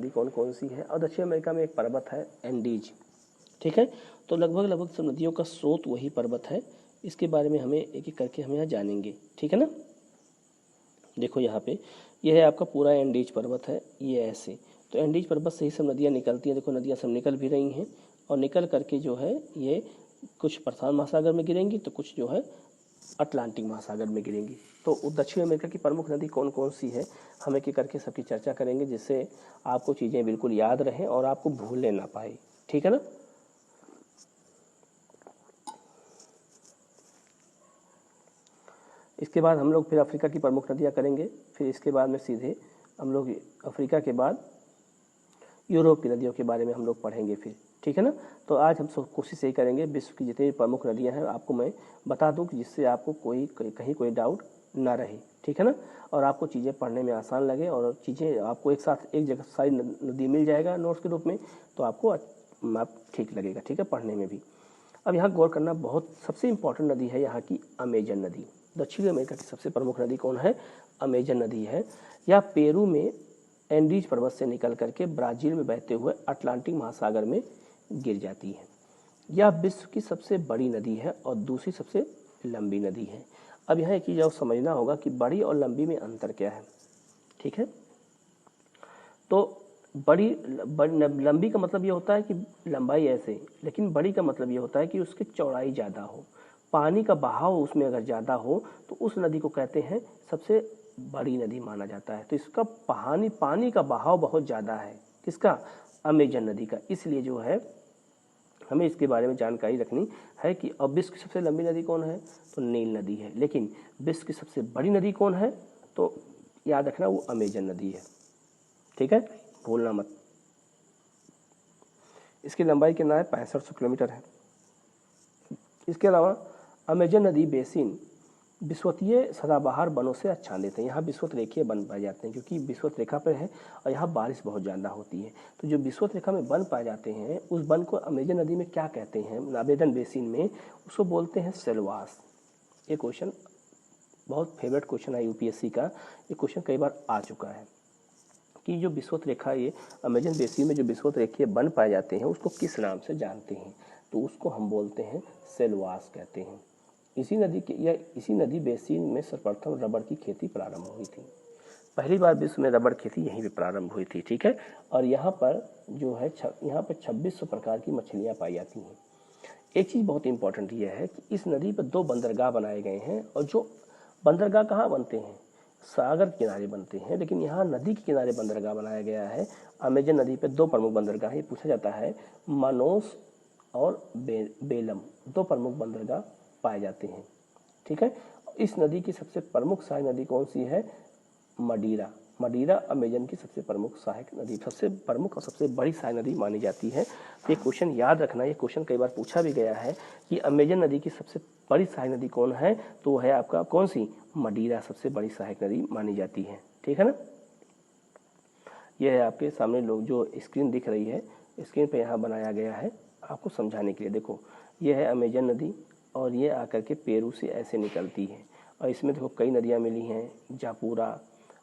नदी कौन कौन सी है। और दक्षिण अमेरिका में एक पर्वत है एंडीज, ठीक है। तो लगभग सब नदियों का स्रोत वही पर्वत है। इसके बारे में हमें एक एक करके हम यहाँ जानेंगे, ठीक है ना। देखो यहाँ पे यह है आपका पूरा एंडीज पर्वत है, ये ऐसे। तो एंडीज पर्वत से ही सब नदियाँ निकलती हैं। देखो नदियाँ सब निकल भी रही हैं और निकल करके जो है ये कुछ प्रशांत महासागर में गिरेंगी तो कुछ जो है अटलांटिक महासागर में गिरेंगी। तो दक्षिण अमेरिका की प्रमुख नदी कौन कौन सी है हम एक एक करके सबकी चर्चा करेंगे, जिससे आपको चीज़ें बिल्कुल याद रहें और आपको भूलने ना पाए, ठीक है ना। इसके बाद हम लोग फिर अफ्रीका की प्रमुख नदियाँ करेंगे। फिर इसके बाद में सीधे हम लोग अफ्रीका के बाद यूरोप की नदियों के बारे में हम लोग पढ़ेंगे फिर, ठीक है ना। तो आज हम सब कोशिश यही करेंगे विश्व की जितनी प्रमुख नदियां हैं आपको मैं बता दूं कि जिससे आपको कहीं कोई डाउट ना रहे, ठीक है ना। और आपको चीज़ें पढ़ने में आसान लगे और चीज़ें आपको एक साथ एक जगह सारी नदी मिल जाएगा नोट्स के रूप में, तो आपको ठीक लगेगा, ठीक है, पढ़ने में भी। अब यहाँ गौर करना, बहुत सबसे इम्पोर्टेंट नदी है यहाँ की अमेजन नदी। दक्षिण अमेरिका की सबसे प्रमुख नदी कौन है? अमेजन नदी है। यह पेरू में एंडीज पर्वत से निकल करके ब्राज़ील में बहते हुए अटलांटिक महासागर में गिर जाती है। यह विश्व की सबसे बड़ी नदी है और दूसरी सबसे लंबी नदी है। अब यहाँ एक चीज़ और समझना होगा कि बड़ी और लंबी में अंतर क्या है, ठीक है। तो लंबी का मतलब ये होता है कि लंबाई ऐसे, लेकिन बड़ी का मतलब ये होता है कि उसकी चौड़ाई ज़्यादा हो, पानी का बहाव उसमें अगर ज़्यादा हो तो उस नदी को कहते हैं सबसे बड़ी नदी माना जाता है। तो इसका पानी का बहाव बहुत ज़्यादा है, किसका? अमेजन नदी का। इसलिए जो है हमें इसके बारे में जानकारी रखनी है कि अब विश्व की सबसे लंबी नदी कौन है? तो नील नदी है। लेकिन विश्व की सबसे बड़ी नदी कौन है? तो याद रखना वो अमेजन नदी है, ठीक है, भूलना मत। इसकी लंबाई कितना है? 6500 किलोमीटर है। इसके अलावा अमेजन नदी बेसिन विषुवतीय सदाबहार वनों से आच्छादित है। यहाँ विषुवत रेखीय वन पाए जाते हैं क्योंकि विषुवत रेखा पर है और यहाँ बारिश बहुत ज़्यादा होती है। तो जो विषुवत रेखा में वन पाए जाते हैं उस वन को अमेजन नदी में क्या कहते हैं? अमेजन बेसिन में उसको बोलते हैं सेलवास। ये क्वेश्चन बहुत फेवरेट क्वेश्चन है यूपीएससी का। ये क्वेश्चन कई बार आ चुका है कि जो विषुवत रेखा, ये अमेजन बेसिन में जो विषुवत रेखीय वन पाए जाते हैं उसको किस नाम से जानते हैं? तो उसको हम बोलते हैं सेलवास कहते हैं। इसी नदी बेसिन में सर्वप्रथम रबड़ की खेती प्रारंभ हुई थी। पहली बार विश्व में रबड़ खेती यहीं पे प्रारंभ हुई थी, ठीक है। और यहाँ पर जो है यहाँ पर 2600 प्रकार की मछलियाँ पाई जाती हैं। एक चीज़ बहुत इंपॉर्टेंट ये है कि इस नदी पर 2 बंदरगाह बनाए गए हैं और जो बंदरगाह कहाँ बनते हैं? सागर के किनारे बनते हैं, लेकिन यहाँ नदी के किनारे बंदरगाह बनाया गया है। अमेजन नदी पे 2 प्रमुख बंदरगाह ये पूछा जाता है, मानोस और बेलम, 2 प्रमुख बंदरगाह पाए जाते हैं, ठीक है। इस नदी की सबसे प्रमुख सहायक नदी कौन सी है? मडीरा। मडीरा अमेजन की सबसे प्रमुख सहायक नदी, सबसे प्रमुख और सबसे बड़ी सहायक नदी मानी जाती है। तो ये क्वेश्चन याद रखना, ये क्वेश्चन कई बार पूछा भी गया है कि अमेजन नदी की सबसे बड़ी सहायक नदी कौन है? तो वो है आपका कौन सी? मडीरा सबसे बड़ी सहायक नदी मानी जाती है, ठीक है ना। यह है आपके सामने लोग जो स्क्रीन दिख रही है, स्क्रीन पे यहाँ बनाया गया है आपको समझाने के लिए। देखो ये है अमेजन नदी और ये आकर के पेरू से ऐसे निकलती है और इसमें देखो कई नदियाँ मिली हैं, जापुरा,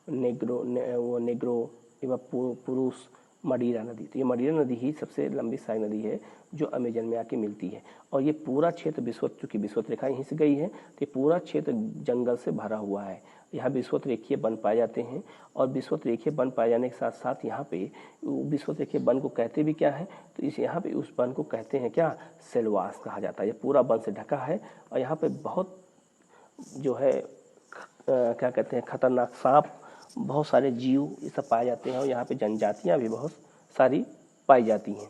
नेग्रो एवं पुरुष, मडीरा नदी। तो ये मडीरा नदी ही सबसे लंबी सहायक नदी है जो अमेजन में आके मिलती है। और ये पूरा क्षेत्र चूँकि विषुवत रेखा यहीं से गई है तो ये पूरा क्षेत्र जंगल से भरा हुआ है। यहाँ विषुवत रेखीय वन पाए जाते हैं और विषुवत रेखीय वन पाए जाने के साथ साथ यहाँ पे विषुवत रेखीय वन को कहते भी क्या है? तो इस यहाँ पे उस वन को कहते हैं क्या? सेलवास कहा जाता है। ये पूरा वन से ढका है और यहाँ पे बहुत जो है क्या कहते हैं, खतरनाक सांप, बहुत सारे जीव ये सब पाए जाते हैं और यहाँ पे जनजातियाँ भी बहुत सारी पाई जाती हैं,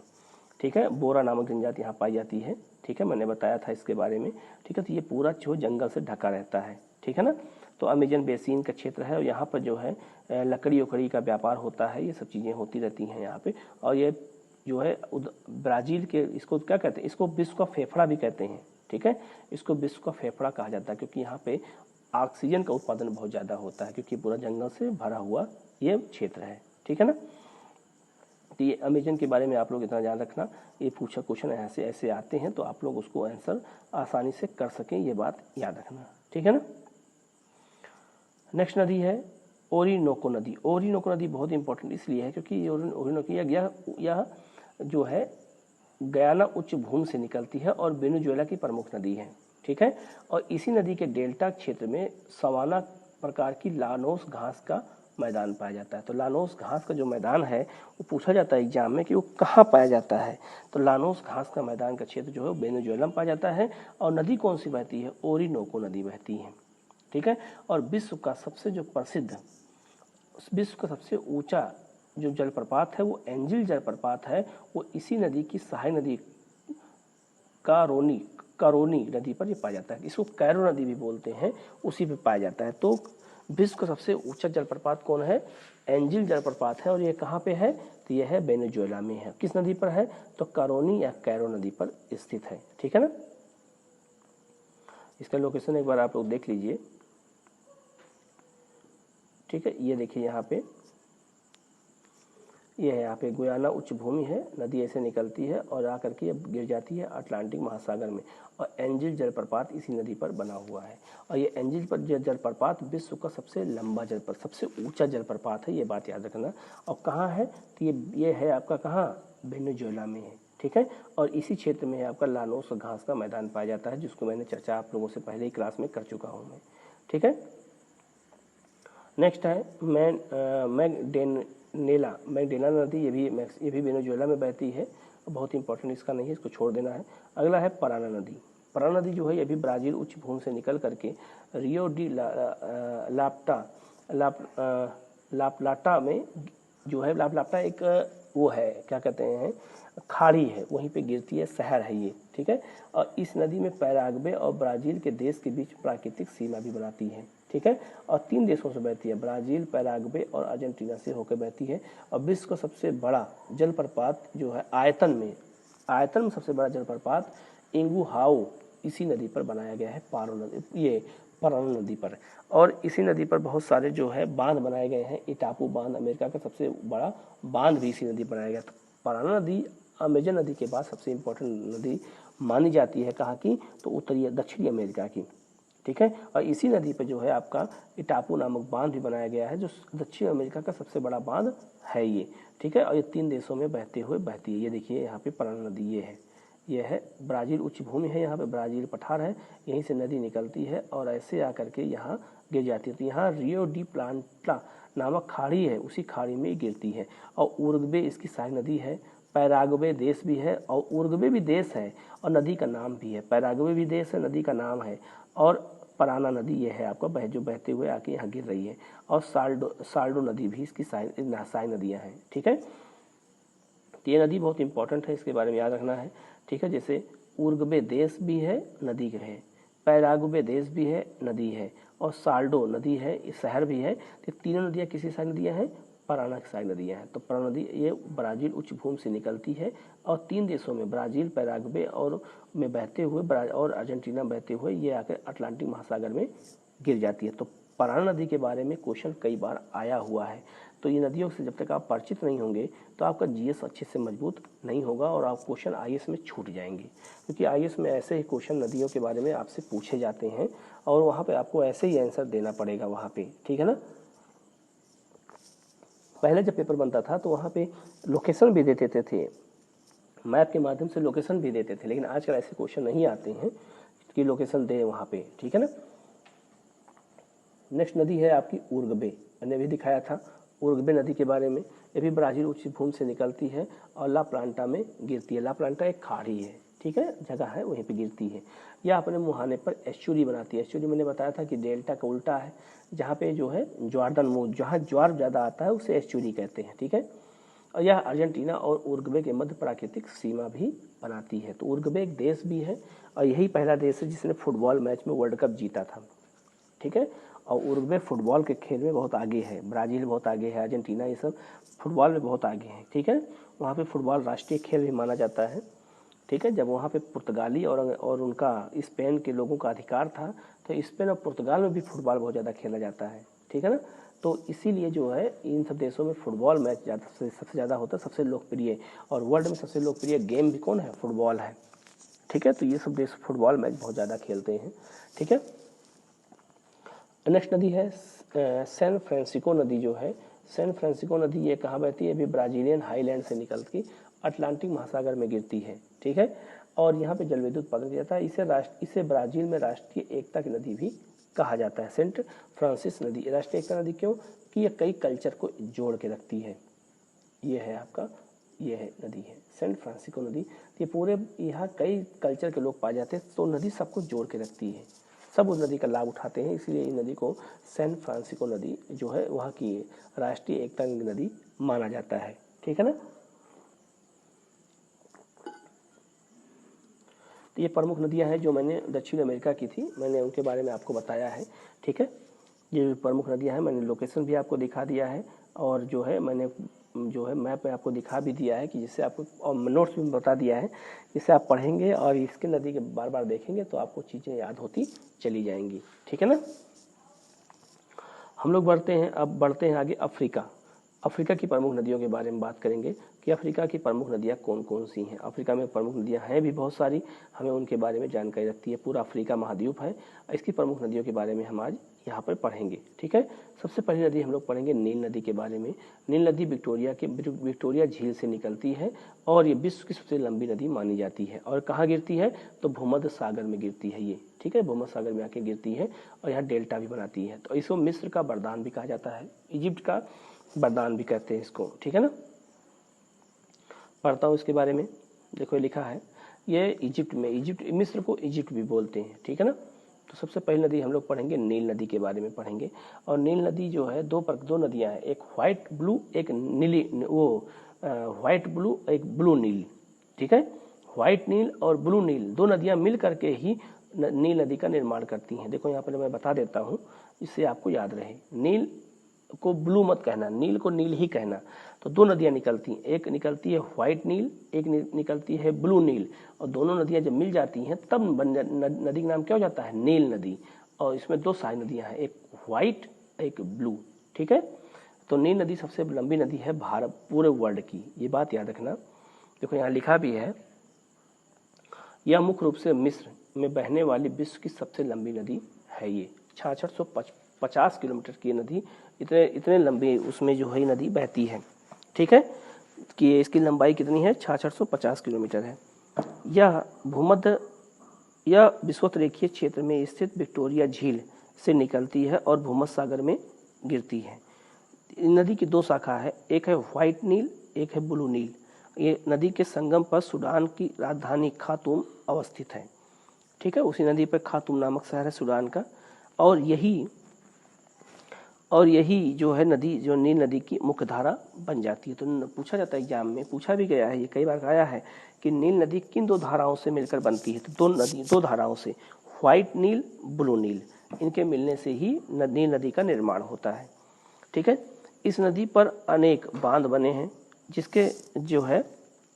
ठीक है। बोरा नामक जनजाति यहाँ पाई जाती है, ठीक है, मैंने बताया था इसके बारे में, ठीक है। तो ये पूरा जो जंगल से ढका रहता है, ठीक है ना। तो अमेजन बेसिन का क्षेत्र है और यहाँ पर जो है लकड़ी उकड़ी का व्यापार होता है, ये सब चीज़ें होती रहती हैं यहाँ पे। और ये जो है ब्राज़ील के, इसको क्या कहते हैं? इसको विश्व का फेफड़ा भी कहते हैं, ठीक है। इसको विश्व का फेफड़ा कहा जाता है क्योंकि यहाँ पे ऑक्सीजन का उत्पादन बहुत ज़्यादा होता है क्योंकि पूरा जंगल से भरा हुआ ये क्षेत्र है, ठीक है ना। तो ये अमेजन के बारे में आप लोग इतना ध्यान रखना, ये पूछा क्वेश्चन ऐसे ऐसे आते हैं तो आप लोग उसको आंसर आसानी से कर सकें, ये बात याद रखना, ठीक है ना। नेक्स्ट नदी है ओरिनोको नदी। ओरिनोको नदी बहुत इंपॉर्टेंट इसलिए है क्योंकि ओरिनोको यह जो है गयाना उच्च भूमि से निकलती है और वेनेजुएला की प्रमुख नदी है, ठीक है। और इसी नदी के डेल्टा क्षेत्र में सवाना प्रकार की लानोस घास का मैदान पाया जाता है। तो लानोस घास का जो मैदान है वो पूछा जाता है एग्जाम में कि वो कहाँ पाया जाता है। तो लानोस घास का मैदान का क्षेत्र जो है वेनेजुएला में पाया जाता है। और नदी कौन सी बहती है? ओरिनोको नदी बहती है, ठीक है। और विश्व का सबसे जो प्रसिद्ध, विश्व का सबसे ऊंचा जो जलप्रपात है वो एंजिल जलप्रपात है। वो इसी नदी की सहायक नदी कारोनी नदी पर ये पाया जाता है। इसको कैरो नदी भी बोलते हैं, उसी पे पाया जाता है। तो विश्व का सबसे ऊंचा जलप्रपात कौन है? एंजिल जलप्रपात है। और ये कहाँ पे है? तो यह है वेनेजुएला में है। किस नदी पर है? तो कारोनी या कैरो नदी पर स्थित है, ठीक है ना। इसका लोकेशन एक बार आप लोग देख लीजिए, ठीक है। ये देखिए यहाँ पे, ये है यहाँ पे गुयाना उच्च भूमि है, नदी ऐसे निकलती है और आकर के गिर जाती है अटलांटिक महासागर में। और एंजिल जलप्रपात इसी नदी पर बना हुआ है। और ये एंजिल पर जलप्रपात विश्व का सबसे लंबा जलप्रपात, सबसे ऊंचा जलप्रपात है, ये बात याद रखना। और कहाँ है? तो ये है आपका कहाँ? वेनेजुएला में है, ठीक है। और इसी क्षेत्र में है आपका लानोस घास का मैदान पाया जाता है, जिसको मैंने चर्चा आप लोगों से पहले ही क्लास में कर चुका हूँ मैं, ठीक है। नेक्स्ट है मैगडेना नदी। ये भी वेनेजुएला में बहती है, बहुत इंपॉर्टेंट इसका नहीं है, इसको छोड़ देना है। अगला है पराना नदी। पराना नदी जो है ये भी ब्राज़ील उच्च भूमि से निकल करके रियो डी लाप्लाटा में जो है, लाप्लाटा एक वो है, क्या कहते हैं, खाड़ी है, वहीं पे गिरती है, शहर है ये, ठीक है। और इस नदी में पैराग्वे और ब्राज़ील के देश के बीच प्राकृतिक सीमा भी बनाती है, ठीक है। और 3 देशों से बहती है, ब्राज़ील, पैराग्वे और अर्जेंटीना से होकर बहती है। और विश्व का सबसे बड़ा जलप्रपात जो है आयतन में सबसे बड़ा जलप्रपात इंगुहाओ इसी नदी पर बनाया गया है, पराना नदी पर। और इसी नदी पर बहुत सारे जो है बांध बनाए गए हैं। इटापू बांध अमेरिका का सबसे बड़ा बांध भी इसी नदी बनाया गया। तो पराना नदी अमेजन नदी के बाद सबसे इम्पोर्टेंट नदी मानी जाती है, कहाँ की? तो उत्तरी दक्षिणी अमेरिका की, ठीक है। और इसी नदी पे जो है आपका इटापू नामक बांध भी बनाया गया है, जो दक्षिण अमेरिका का सबसे बड़ा बांध है ये, ठीक है। और ये 3 देशों में बहती है। ये देखिए यहाँ पे पराना नदी ये है ब्राज़ील उच्च भूमि है, यहाँ पे ब्राज़ील पठार है, यहीं से नदी निकलती है और ऐसे आकर के यहाँ गिर जाती है। तो यहाँ रियो डी प्लांटा नामक खाड़ी है, उसी खाड़ी में गिरती है। और उरुग्वे इसकी सहायक नदी है। पैराग्वे देश भी है और उरुग्वे भी देश है और नदी का नाम भी है। पैराग्वे भी देश है, नदी का नाम है। और पराना नदी ये है आपका जो बहते हुए आके यहाँ गिर रही है। और साल्डो नदी भी इसकी सहायक नदियाँ हैं, ठीक है। तो ये नदी बहुत इंपॉर्टेंट है, इसके बारे में याद रखना है, ठीक है। जैसे उरुग्वे देश भी है, नदी है, पैराग्वे देश भी है, नदी है, और साल्डो नदी है, शहर भी है। तो तीनों नदियाँ किसी सहायक नदियाँ हैं? पराना की सहायक नदियाँ हैं। तो पराना नदी ये ब्राज़ील उच्च भूमि से निकलती है और 3 देशों में, ब्राज़ील, पैराग्वे और में बहते हुए और अर्जेंटीना बहते हुए ये आकर अटलांटिक महासागर में गिर जाती है। तो पराना नदी के बारे में क्वेश्चन कई बार आया हुआ है। तो ये नदियों से जब तक आप परिचित नहीं होंगे तो आपका जीएस अच्छे से मजबूत नहीं होगा और आप क्वेश्चन आईएएस में छूट जाएंगे, क्योंकि आईएएस में ऐसे ही क्वेश्चन नदियों के बारे में आपसे पूछे जाते हैं और वहाँ पे आपको ऐसे ही आंसर देना पड़ेगा वहाँ पे, ठीक है ना। पहले जब पेपर बनता था तो वहाँ पे लोकेशन भी दे देते थे, मैप के माध्यम से लोकेशन भी देते थे, लेकिन आजकल ऐसे क्वेश्चन नहीं आते हैं कि लोकेशन दे वहाँ पे, ठीक है ना। नेक्स्ट नदी है आपकी उरुग्वे, मैंने भी दिखाया था उरुग्वे नदी के बारे में। ये भी ब्राज़ील उच्च भूमि से निकलती है और ला प्लांटा में गिरती है। ला प्लांटा एक खाड़ी है, ठीक है, जगह है, वहीं पे गिरती है। यह अपने मुहाने पर एस्चुरी बनाती है। एस्चुरी मैंने बताया था कि डेल्टा का उल्टा है, जहाँ पे जो है ज्वारदान मुंह, जहाँ ज्वार ज़्यादा आता है उसे एस्चुरी कहते हैं, ठीक है। और यह अर्जेंटीना और उरुग्वे के मध्य प्राकृतिक सीमा भी बनाती है। तो उरुग्वे एक देश भी है और यही पहला देश है जिसने फुटबॉल मैच में वर्ल्ड कप जीता था, ठीक है। और उरुग्वे फुटबॉल के खेल में बहुत आगे है, ब्राज़ील बहुत आगे है, अर्जेंटीना ये सब फुटबॉल में बहुत आगे हैं, ठीक है। वहाँ पे फुटबॉल राष्ट्रीय खेल भी माना जाता है, ठीक है। जब वहाँ पे पुर्तगाली और उनका स्पेन के लोगों का अधिकार था तो स्पेन और पुर्तगाल में भी फुटबॉल बहुत ज़्यादा खेला जाता है, ठीक है ना। तो इसीलिए जो है इन सब देशों में फुटबॉल मैच सबसे ज़्यादा होता है, सबसे लोकप्रिय। और वर्ल्ड में सबसे लोकप्रिय गेम भी कौन है? फुटबॉल है, ठीक है। तो ये सब देश फुटबॉल मैच बहुत ज़्यादा खेलते हैं, ठीक है। नेक्स्ट नदी है सैन फ्रांसिस्को नदी जो है, सैन फ्रांसिस्को नदी ये कहाँ बहती है? अभी ब्राजीलियन हाईलैंड से निकल के अटलांटिक महासागर में गिरती है, ठीक है। और यहाँ पे जल विद्युत उत्पादन किया जाता है। इसे ब्राजील में राष्ट्रीय एकता की नदी भी कहा जाता है। सेंट फ्रांसिस नदी राष्ट्रीय एकता नदी क्यों? कि ये कई कल्चर को जोड़ के रखती है। ये है आपका, ये है नदी है सेंट फ्रांसिस्को नदी। ये पूरे यहाँ कई कल्चर के लोग पाए जाते हैं, तो नदी सबको जोड़ के रखती है, सब उस नदी का लाभ उठाते हैं, इसलिए इस नदी को सैन फ्रांसिस्को नदी जो है वहाँ की राष्ट्रीय एकता नदी माना जाता है, ठीक है ना। तो ये प्रमुख नदियाँ हैं जो मैंने दक्षिण अमेरिका की थी, मैंने उनके बारे में आपको बताया है, ठीक है। ये प्रमुख नदियाँ हैं, मैंने लोकेशन भी आपको दिखा दिया है, और जो है मैंने जो है मैप में आपको दिखा भी दिया है कि जिससे आपको, और नोट्स भी बता दिया है, जिससे आप पढ़ेंगे और इसके नदी के बार बार देखेंगे तो आपको चीज़ें याद होती चली जाएंगी, ठीक है ना। हम लोग बढ़ते हैं आगे अफ्रीका। अफ्रीका की प्रमुख नदियों के बारे में बात करेंगे कि अफ्रीका की प्रमुख नदियाँ कौन कौन सी हैं। अफ्रीका में प्रमुख नदियाँ हैं भी बहुत सारी, हमें उनके बारे में जानकारी रखती है। पूरा अफ्रीका महाद्वीप है, इसकी प्रमुख नदियों के बारे में हम आज यहाँ पर पढ़ेंगे, ठीक है। सबसे पहली नदी हम लोग पढ़ेंगे नील नदी के बारे में। नील नदी विक्टोरिया झील से निकलती है और ये विश्व की सबसे लंबी नदी मानी जाती है। और कहाँ गिरती है? तो भूमध्य सागर में गिरती है ये, ठीक है, भूमध्य सागर में आके गिरती है और यहाँ डेल्टा भी बनाती है। तो इसको मिस्र का वरदान भी कहा जाता है, इजिप्ट का वरदान भी कहते हैं इसको, ठीक है ना। पढ़ता हूँ इसके बारे में, देखो लिखा है ये इजिप्ट मिस्र को इजिप्ट भी बोलते हैं, ठीक है ना। तो सबसे पहली नदी हम लोग पढ़ेंगे नील नदी के बारे में पढ़ेंगे। और नील नदी जो है दो नदियाँ हैं, एक व्हाइट ब्लू एक नीली, वो व्हाइट ब्लू एक ब्लू नील, ठीक है। व्हाइट नील और ब्लू नील दो नदियाँ मिल करके ही नील नदी का निर्माण करती हैं। देखो यहाँ पर मैं बता देता हूँ, इससे आपको याद रहे। नील को ब्लू मत कहना, नील को नील ही कहना। तो दो नदियाँ निकलती हैं, एक निकलती है व्हाइट नील, एक निकलती है ब्लू नील, और दोनों नदियाँ जब मिल जाती हैं तब नदी का नाम क्या हो जाता है? नील नदी। और इसमें दो सारी नदियाँ हैं, एक व्हाइट एक ब्लू, ठीक है। तो नील नदी सबसे लंबी नदी है भारत पूरे वर्ल्ड की, ये बात याद रखना। देखो यहाँ लिखा भी है, यह मुख्य रूप से मिस्र में बहने वाली विश्व की सबसे लंबी नदी है। ये 6650 किलोमीटर की नदी, इतने लंबी उसमें जो है नदी बहती है, ठीक है। कि इसकी लंबाई कितनी है? 6650 किलोमीटर है। यह विषुवत-रेखीय क्षेत्र में स्थित विक्टोरिया झील से निकलती है और भूमध्य सागर में गिरती है। नदी की दो शाखा है, एक है व्हाइट नील, एक है ब्लू नील। ये नदी के संगम पर सूडान की राजधानी खार्तूम अवस्थित है, ठीक है। उसी नदी पर खार्तूम नामक शहर है सूडान का। और यही जो है नदी, जो नील नदी की मुख्य धारा बन जाती है। तो पूछा जाता है, एग्जाम में पूछा भी गया है, ये कई बार आया है कि नील नदी किन दो धाराओं से मिलकर बनती है? तो दो धाराओं से, व्हाइट नील ब्लू नील, इनके मिलने से ही नील नदी का निर्माण होता है, ठीक है। इस नदी पर अनेक बांध बने हैं, जिसके जो है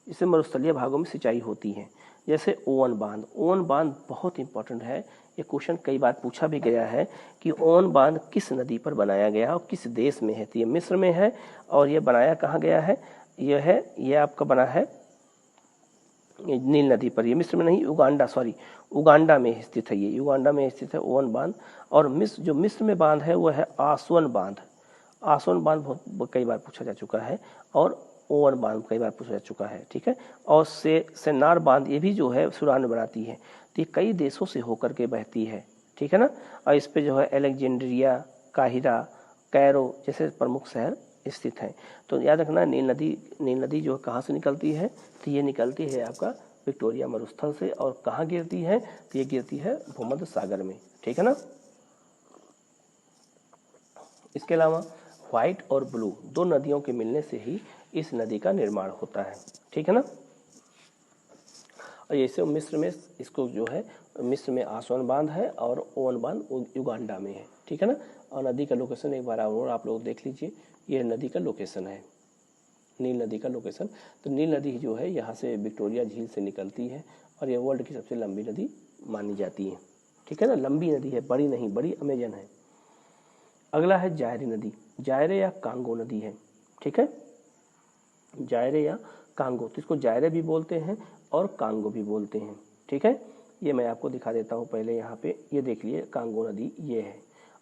इससे मरुस्थलीय भागों में सिंचाई होती है, जैसे ओवन बांध। ओवन बांध बहुत इंपॉर्टेंट है, ये क्वेश्चन कई बार पूछा भी गया है कि ओवन बांध किस नदी पर बनाया गया और किस देश में है? तो ये मिस्र में है। और ये बनाया कहाँ गया है? ये आपका बना है नील नदी पर। ये मिस्र में नहीं, उगांडा में स्थित है। ये युगांडा में स्थित है ओवन बांध। और जो मिस्र में बांध है वो है आसवन बांध। आसवन बांध बहुत कई बार पूछा जा चुका है, और ओवन बांध कई बार पूछा जा चुका है, ठीक है। और सेनार बांध, ये भी जो है सूडान बनाती है। तो ये कई देशों से होकर के बहती है, ठीक है ना। और इस पे जो है अलेक्जेंड्रिया, काहिरा, कैरो जैसे प्रमुख शहर स्थित हैं। तो याद रखना, नील नदी जो कहाँ से निकलती है? तो ये निकलती है आपका विक्टोरिया मरुस्थल से। और कहाँ गिरती है? तो ये गिरती है भूमध्य सागर में, ठीक है ना। इसके अलावा व्हाइट और ब्लू दो नदियों के मिलने से ही इस नदी का निर्माण होता है, ठीक है ना। और जैसे मिस्र में इसको जो है, मिस्र में आसवन बांध है और ओवन बांध युगांडा में है, ठीक है ना। और नदी का लोकेशन एक बार और आप लोग देख लीजिए, ये नदी का लोकेशन है, नील नदी का लोकेशन। तो नील नदी जो है यहाँ से विक्टोरिया झील से निकलती है और ये वर्ल्ड की सबसे लंबी नदी मानी जाती है, ठीक है ना। लंबी नदी है, बड़ी नहीं, बड़ी अमेजन है। अगला है जायरे नदी, जायरे या कांगो नदी है, ठीक है। जायरे या कांगो, तो इसको जायरे भी बोलते हैं और कांगो भी बोलते हैं, ठीक है। ये मैं आपको दिखा देता हूँ पहले यहाँ पे, ये देख लिए कांगो नदी ये है।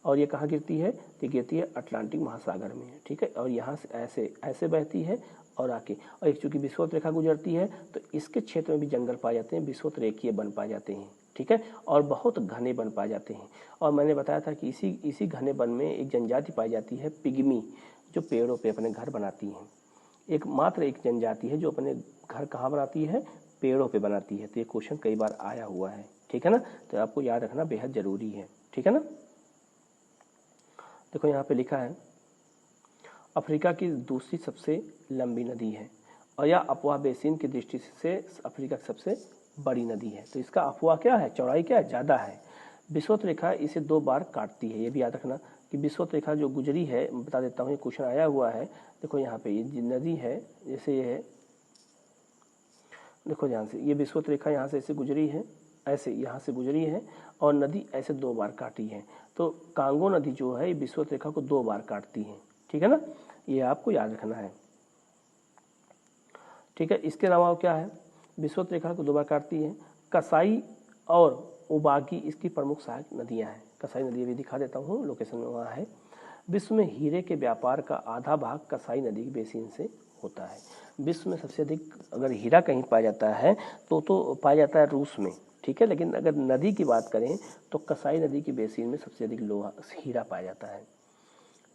और ये कहाँ गिरती है? ये गिरती है अटलांटिक महासागर में, ठीक है। और यहाँ से ऐसे ऐसे बहती है और आके, और एक चूंकि विषुवत रेखा गुजरती है तो इसके क्षेत्र में भी जंगल पाए जाते हैं, विषुवत रेखीय वन पाए जाते हैं, ठीक है, और बहुत घने वन पाए जाते हैं। और मैंने बताया था कि इसी घने वन में एक जनजाति पाई जाती है पिग्मी, जो पेड़ों पे अपने घर बनाती है। एकमात्र एक जनजाति है जो अपने घर कहाँ बनाती है? पेड़ों पे बनाती है। तो ये क्वेश्चन कई बार आया हुआ है, ठीक है ना, तो आपको याद रखना बेहद जरूरी है, ठीक है ना। देखो यहाँ पे लिखा है अफ्रीका की दूसरी सबसे लंबी नदी है, और यह अफवाह बेसिन की दृष्टि से अफ्रीका की सबसे बड़ी नदी है। तो इसका अफवाह क्या है? चौड़ाई क्या है? ज़्यादा है। विषुवत रेखा इसे 2 बार काटती है, ये भी याद रखना कि विषुवत रेखा जो गुजरी है, बता देता हूँ, ये क्वेश्चन आया हुआ है। देखो यहाँ पे ये नदी है, जैसे ये है, देखो ध्यान से, ये विषुवत रेखा यहाँ से ऐसे गुजरी है, ऐसे यहाँ से गुजरी है, और नदी ऐसे 2 बार काटी है। तो कांगो नदी जो है विषुवत रेखा को 2 बार काटती है, ठीक है ना, ये आपको याद रखना है, ठीक है। इसके अलावा क्या है? विषुवत रेखा को 2 बार काटती है। कसाई और उबागी इसकी प्रमुख सहायक नदियां हैं। कसाई नदी भी दिखा देता हूँ, लोकेशन में वहाँ है। विश्व में हीरे के व्यापार का आधा भाग कसाई नदी के बेसिन से होता है। विश्व में सबसे अधिक अगर हीरा कहीं पाया जाता है तो पाया जाता है रूस में, ठीक है, लेकिन अगर नदी की बात करें तो कसाई नदी के बेसिन में सबसे अधिक लोहा हीरा पाया जाता है।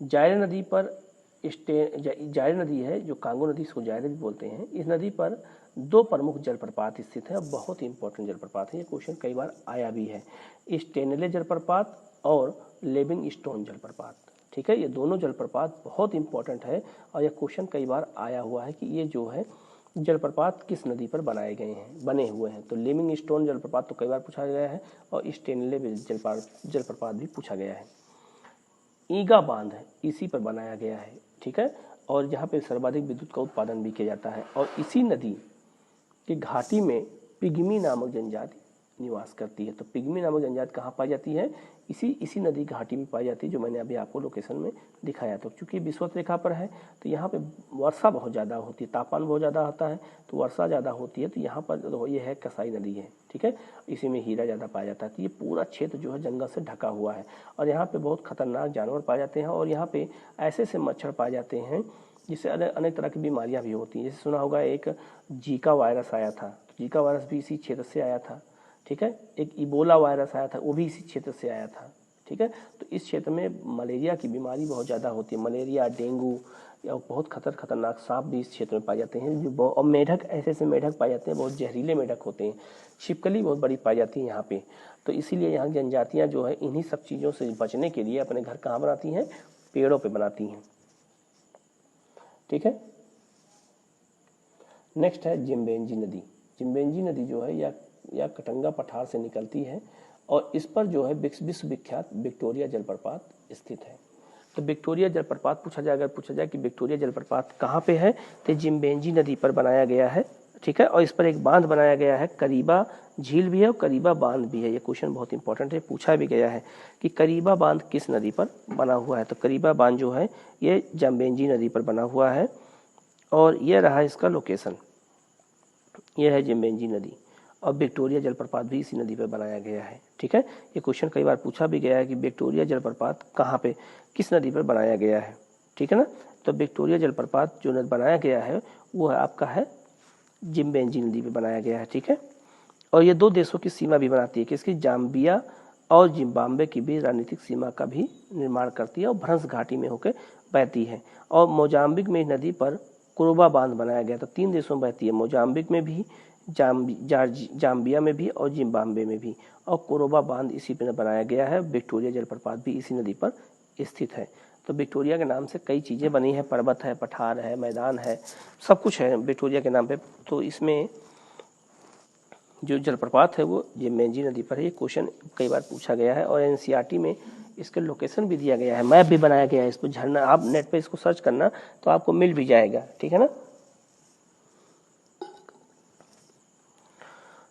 जायरे नदी पर जायरे नदी है, जो कांगो नदी, इसको जायरे भी बोलते हैं। इस नदी पर 2 प्रमुख जलप्रपात स्थित है, बहुत ही इंपॉर्टेंट जलप्रपात है, ये क्वेश्चन कई बार आया भी है। स्टेनले जलप्रपात और लिविंग स्टोन जलप्रपात, ठीक है, ये दोनों जलप्रपात बहुत इंपॉर्टेंट है, और यह क्वेश्चन कई बार आया हुआ है कि ये जो है जलप्रपात किस नदी पर बने हुए हैं। तो लिविंग स्टोन जलप्रपात तो कई बार पूछा गया है, और स्टेनले जलप्रपात भी पूछा गया है। ईगा बांध है, इसी पर बनाया गया है, ठीक है, और यहाँ पे सर्वाधिक विद्युत का उत्पादन भी किया जाता है। और इसी नदी की घाटी में पिग्मी नामक जनजाति निवास करती है। तो पिग्मी नामक जनजाति कहाँ पाई जाती है? इसी नदी घाटी में पाई जाती है, जो मैंने अभी आपको लोकेशन में दिखाया। तो क्योंकि विषुवत रेखा पर है तो यहाँ पे वर्षा बहुत ज़्यादा होती है, तापमान बहुत ज़्यादा होता है, तो वर्षा ज़्यादा होती है। तो यहाँ पर ये है कसाई नदी है, ठीक है, इसी में हीरा ज़्यादा पाया जाता है। तो ये पूरा क्षेत्र जो है जंगल से ढका हुआ है, और यहाँ पे बहुत खतरनाक जानवर पाए जाते हैं, और यहाँ पे ऐसे मच्छर पाए जाते हैं जिससे अनेक तरह की बीमारियां भी होती हैं। जैसे सुना होगा एक जीका वायरस आया था, जीका वायरस भी इसी क्षेत्र से आया था, ठीक है। एक इबोला वायरस आया था, वो भी इसी क्षेत्र से आया था, ठीक है। तो इस क्षेत्र में मलेरिया की बीमारी बहुत ज़्यादा होती है, मलेरिया, डेंगू, या बहुत खतरनाक सांप भी इस क्षेत्र में पाए जाते हैं। जो और मेढक, ऐसे मेढक पाए जाते हैं, बहुत जहरीले मेढक होते हैं। छिपकली बहुत बड़ी पाई जाती है यहाँ पे। तो इसीलिए यहाँ जनजातियाँ जो है इन्हीं सब चीज़ों से बचने के लिए अपने घर कहाँ बनाती हैं? पेड़ों पर बनाती हैं, ठीक है। नेक्स्ट है जिम्बेंजी नदी। जिम्बेंजी नदी जो है या कटंगा पठार से निकलती है, और इस पर जो है विश्व विख्यात विक्टोरिया जलप्रपात स्थित है। तो विक्टोरिया जलप्रपात पूछा जाए कि विक्टोरिया जलप्रपात कहाँ पे है, तो जिम्बेंजी नदी पर बनाया गया है, ठीक है। और इस पर एक बांध बनाया गया है, करीबा झील भी है और करीबा बांध भी है। ये क्वेश्चन बहुत इंपॉर्टेंट है, पूछा भी गया है कि करीबा बांध किस नदी पर बना हुआ है। तो करीबा बांध जो है ये जिम्बेंजी नदी पर बना हुआ है, और यह रहा इसका लोकेशन, यह है जिम्बेंजी नदी, और विक्टोरिया जलप्रपात भी इसी नदी पर बनाया गया है, ठीक है। ये क्वेश्चन कई बार पूछा भी गया है कि विक्टोरिया जलप्रपात कहाँ पे, किस नदी पर बनाया गया है, ठीक है ना। तो विक्टोरिया जलप्रपात जो बनाया गया है वो है आपका है जिम्बेंजी नदी पे बनाया गया है, ठीक है। और ये 2 देशों की सीमा भी बनाती है, किसकी? जाम्बिया और जिम्बाब्वे की भी राजनीतिक सीमा का भी निर्माण करती है, और भ्रंश घाटी में होकर बहती है। और मोजाम्बिक में नदी पर कुरुबा बांध बनाया गया। तो 3 देशों में बहती है, मोजाम्बिक में भी, जाम्बिया में भी और जिम्बाब्वे में भी, और कुरुबा बांध इसी पर बनाया गया है। विक्टोरिया जलप्रपात भी इसी नदी पर स्थित है। तो विक्टोरिया के नाम से कई चीज़ें बनी हैं, पर्वत है, पठार है, मैदान है, सब कुछ है विक्टोरिया के नाम पे। तो इसमें जो जलप्रपात है वो जिम्बेंजी नदी पर है। ये क्वेश्चन कई बार पूछा गया है, और एनसीईआरटी में इसके लोकेशन भी दिया गया है, मैप भी बनाया गया है। इसको झरना, आप नेट पे इसको सर्च करना तो आपको मिल भी जाएगा, ठीक है ना।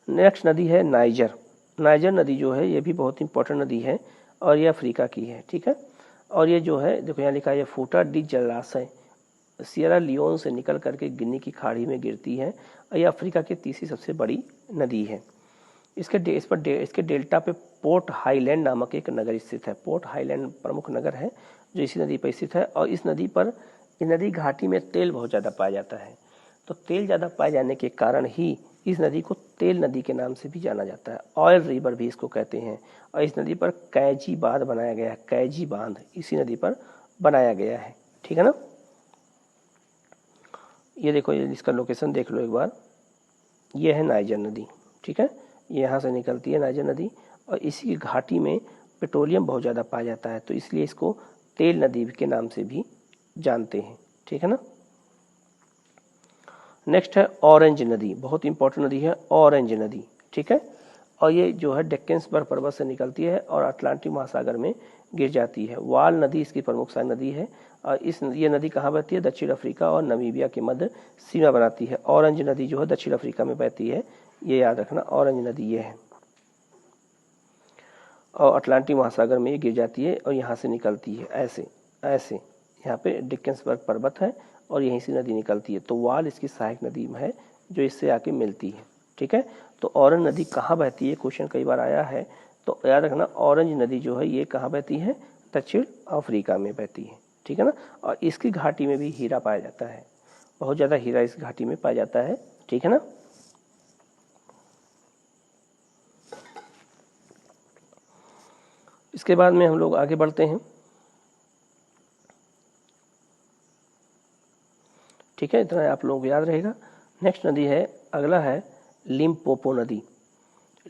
नेक्स्ट नदी है नाइजर। नाइजर नदी जो है ये भी बहुत इंपॉर्टेंट नदी है, और ये अफ्रीका की है, ठीक है। और ये जो है देखो यहाँ लिखा है फूटा डी जलाशय सियरा लियोन से निकल करके गिनी की खाड़ी में गिरती है, और यह अफ्रीका की तीसरी सबसे बड़ी नदी है। इसके डेल्टा पे पोर्ट हाईलैंड नामक एक नगर स्थित है। पोर्ट हाईलैंड प्रमुख नगर है जो इसी नदी पर स्थित है, और इस नदी घाटी में तेल बहुत ज़्यादा पाया जाता है। तो तेल ज़्यादा पाए जाने के कारण ही इस नदी को तेल नदी के नाम से भी जाना जाता है, ऑयल रिवर भी इसको कहते हैं। और इस नदी पर कैजी बांध बनाया गया है, कैजी बांध इसी नदी पर बनाया गया है, ठीक है ना। ये देखो, ये इसका लोकेशन देख लो एक बार, ये है नाइजर नदी, ठीक है, ये यहाँ से निकलती है नाइजर नदी, और इसी की घाटी में पेट्रोलियम बहुत ज़्यादा पाया जाता है, तो इसलिए इसको तेल नदी के नाम से भी जानते हैं, ठीक है ना। नेक्स्ट है ऑरेंज नदी, बहुत इंपॉर्टेंट नदी है ऑरेंज नदी, ठीक है, और ये जो है डेक्कन्सबर्ग पर्वत से निकलती है और अटलांटिक महासागर में गिर जाती है। वाल नदी इसकी प्रमुख सहायक नदी है, और ये नदी कहाँ बहती है? दक्षिण अफ्रीका और नामीबिया के मध्य सीमा बनाती है। ऑरेंज नदी जो है दक्षिण अफ्रीका में बहती है, ये याद रखना, ऑरेंज नदी ये है, और अटलांटिक महासागर में ये गिर जाती है और यहाँ से निकलती है ऐसे ऐसे, यहाँ पे डेक्कन्सबर्ग पर्वत है और यहीं से नदी निकलती है, तो वाल इसकी सहायक नदी है जो इससे आके मिलती है, ठीक है। तो ऑरेंज नदी कहाँ बहती है, क्वेश्चन कई बार आया है, तो याद रखना ऑरेंज नदी जो है ये कहाँ बहती है? दक्षिण अफ्रीका में बहती है, ठीक है ना। और इसकी घाटी में भी हीरा पाया जाता है, बहुत ज़्यादा हीरा इस घाटी में पाया जाता है, ठीक है ना। इसके बाद में हम लोग आगे बढ़ते हैं, ठीक है, इतना आप लोगों को याद रहेगा। नेक्स्ट नदी है, अगला है लिम्पोपो नदी।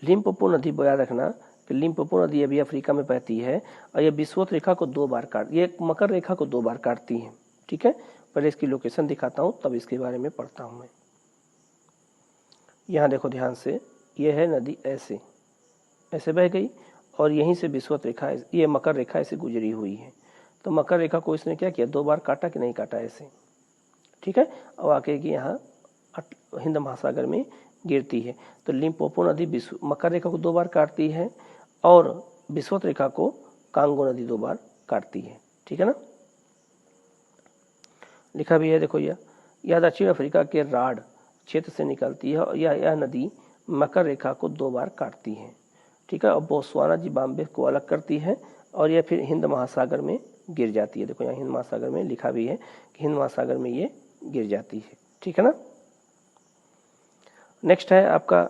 लिम्पोपो नदी याद रखना कि लिम्पोपो नदी अभी अफ्रीका में बहती है और ये विषुवत रेखा को ये मकर रेखा को 2 बार काटती है, ठीक है। पहले इसकी लोकेशन दिखाता हूँ तब इसके बारे में पढ़ता हूँ मैं। यहाँ देखो ध्यान से, ये है नदी ऐसे ऐसे बह गई और यहीं से विषुवत रेखा, ये मकर रेखा ऐसे गुजरी हुई है, तो मकर रेखा को इसने क्या किया? 2 बार काटा कि नहीं काटा ऐसे, ठीक है, और आके कि यहाँ हिंद महासागर में गिरती है। तो लिम्पोपो नदी मकर रेखा को 2 बार काटती है और विषुवत रेखा को कांगो नदी 2 बार काटती है, ठीक है ना। लिखा भी है, देखो यह दक्षिण अफ्रीका के राड क्षेत्र से निकलती है और यह नदी मकर रेखा को 2 बार काटती है, ठीक है, और बोत्सवाना जिम्बाब्वे को अलग करती है और यह फिर हिंद महासागर में गिर जाती है। देखो यहाँ हिंद महासागर में लिखा भी है कि हिंद महासागर में ये गिर जाती है, ठीक है ना। नेक्स्ट है आपका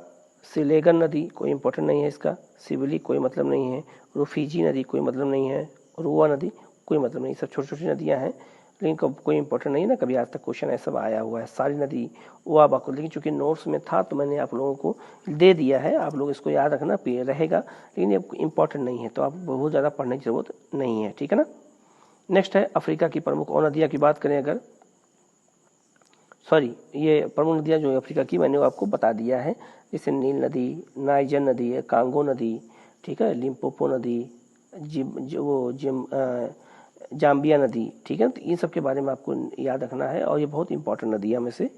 सिलेगन नदी, कोई इंपॉर्टेंट नहीं है इसका, सिवली कोई मतलब नहीं है, रुफीजी नदी कोई मतलब नहीं है, रुआ नदी कोई मतलब नहीं, सब छोटी छोटी नदियां हैं लेकिन कोई इंपॉर्टेंट नहीं है ना, कभी आज तक क्वेश्चन ऐसा आया हुआ है। सारी नदी वो बाको, लेकिन चूंकि नोट्स में था तो मैंने आप लोगों को दे दिया है, आप लोग इसको याद रखना रहेगा, लेकिन ये इंपॉर्टेंट नहीं है तो आप बहुत ज़्यादा पढ़ने की जरूरत नहीं है, ठीक है ना। नेक्स्ट है अफ्रीका की प्रमुख और नदियाँ की बात करें अगर, ये प्रमुख नदियाँ जो अफ्रीका की मैंने आपको बता दिया है, जैसे नील नदी, नाइजर नदी है, कांगो नदी, ठीक है, लिम्पोपो नदी, जाम्बिया नदी, ठीक है। तो इन सब के बारे में आपको याद रखना है और ये बहुत इंपॉर्टेंट नदियाँ में से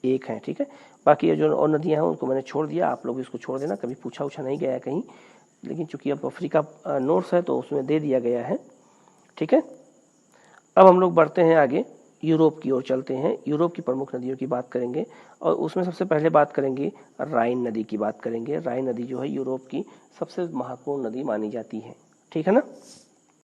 एक है, ठीक है। बाकी ये जो और नदियाँ हैं उनको मैंने छोड़ दिया, आप लोग इसको छोड़ देना, कभी पूछा नहीं गया है कहीं, लेकिन चूंकि अब अफ्रीका नोट्स है तो उसमें दे दिया गया है, ठीक है। अब हम लोग बढ़ते हैं आगे, यूरोप की ओर चलते हैं, यूरोप की प्रमुख नदियों की बात करेंगे और उसमें सबसे पहले बात करेंगे राइन नदी की बात करेंगे। राइन नदी जो है यूरोप की सबसे महत्वपूर्ण नदी मानी जाती है, ठीक है ना।